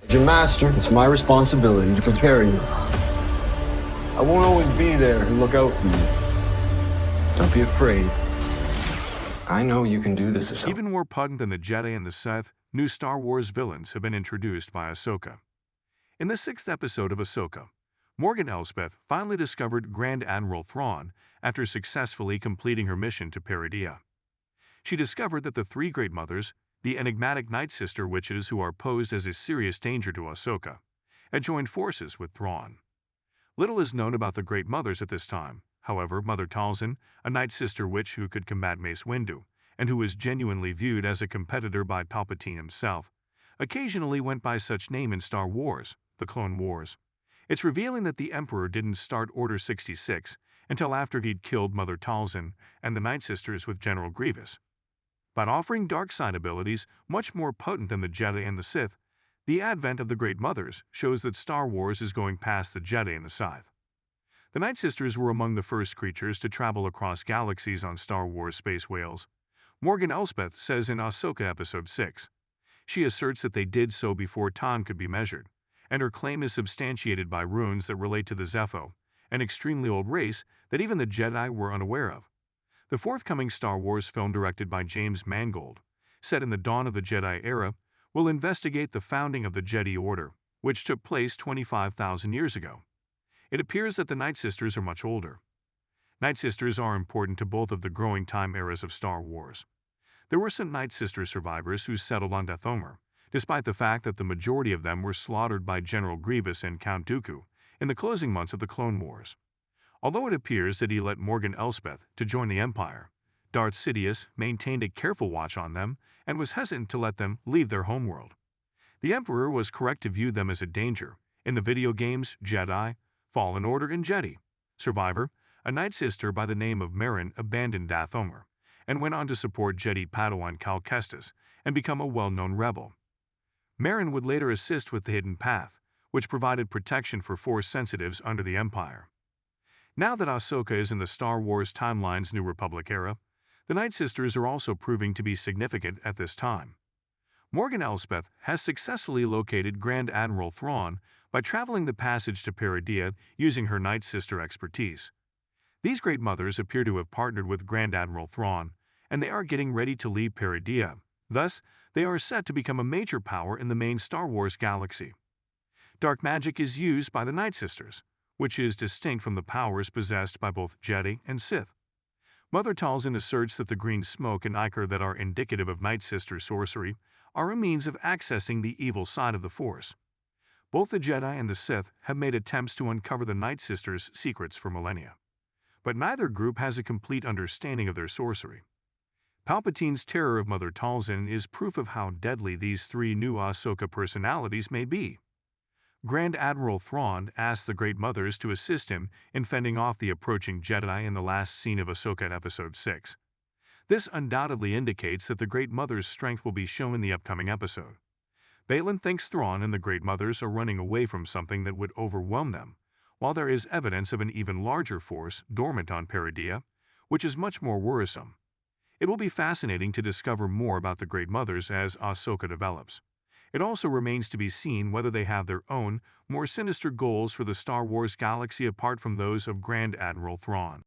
As your master, it's my responsibility to prepare you. I won't always be there to look out for you. Don't be afraid. I know you can do this, Ahsoka. Even more potent than the Jedi and the Sith, new Star Wars villains have been introduced by Ahsoka. In the 6th episode of Ahsoka, Morgan Elsbeth finally discovered Grand Admiral Thrawn after successfully completing her mission to Peridea. She discovered that the three Great Mothers, the enigmatic Night Sister witches who are posed as a serious danger to Ahsoka, had joined forces with Thrawn. Little is known about the Great Mothers at this time. However, Mother Talzin, a Night Sister witch who could combat Mace Windu, and who was genuinely viewed as a competitor by Palpatine himself, occasionally went by such name in Star Wars, the Clone Wars. It's revealing that the Emperor didn't start Order 66 until after he'd killed Mother Talzin and the Night Sisters with General Grievous. By offering dark side abilities much more potent than the Jedi and the Sith, the advent of the Great Mothers shows that Star Wars is going past the Jedi and the Sith. The Night Sisters were among the first creatures to travel across galaxies on Star Wars space whales. Morgan Elsbeth says in Ahsoka Episode 6. She asserts that they did so before time could be measured, and her claim is substantiated by runes that relate to the Zepho, an extremely old race that even the Jedi were unaware of. The forthcoming Star Wars film, directed by James Mangold, set in the dawn of the Jedi era, will investigate the founding of the Jedi Order, which took place 25,000 years ago. It appears that the Night Sisters are much older. Night Sisters are important to both of the growing time eras of Star Wars. There were some Night Sister survivors who settled on Dathomir, despite the fact that the majority of them were slaughtered by General Grievous and Count Dooku in the closing months of the Clone Wars. Although it appears that he let Morgan Elsbeth to join the Empire, Darth Sidious maintained a careful watch on them and was hesitant to let them leave their homeworld. The Emperor was correct to view them as a danger. In the video games Jedi, Fallen Order, and Jedi Survivor, a Night Sister by the name of Merrin abandoned Dathomir and went on to support Jedi Padawan Cal Kestis and become a well-known rebel. Merrin would later assist with the Hidden Path, which provided protection for Force sensitives under the Empire. Now that Ahsoka is in the Star Wars timeline's New Republic era, the Night Sisters are also proving to be significant at this time. Morgan Elsbeth has successfully located Grand Admiral Thrawn by traveling the passage to Peridea using her Night Sister expertise. These Great Mothers appear to have partnered with Grand Admiral Thrawn, and they are getting ready to leave Peridea. Thus, they are set to become a major power in the main Star Wars galaxy. Dark magic is used by the Night Sisters, which is distinct from the powers possessed by both Jedi and Sith. Mother Talzin asserts that the green smoke and ichor that are indicative of Night Sister sorcery are a means of accessing the evil side of the Force. Both the Jedi and the Sith have made attempts to uncover the Night Sisters' secrets for millennia, but neither group has a complete understanding of their sorcery. Palpatine's terror of Mother Talzin is proof of how deadly these three new Ahsoka personalities may be. Grand Admiral Thrawn asks the Great Mothers to assist him in fending off the approaching Jedi in the last scene of Ahsoka Episode 6. This undoubtedly indicates that the Great Mother's strength will be shown in the upcoming episode. Baylan thinks Thrawn and the Great Mothers are running away from something that would overwhelm them, while there is evidence of an even larger force dormant on Peridea, which is much more worrisome. It will be fascinating to discover more about the Great Mothers as Ahsoka develops. It also remains to be seen whether they have their own, more sinister goals for the Star Wars galaxy apart from those of Grand Admiral Thrawn.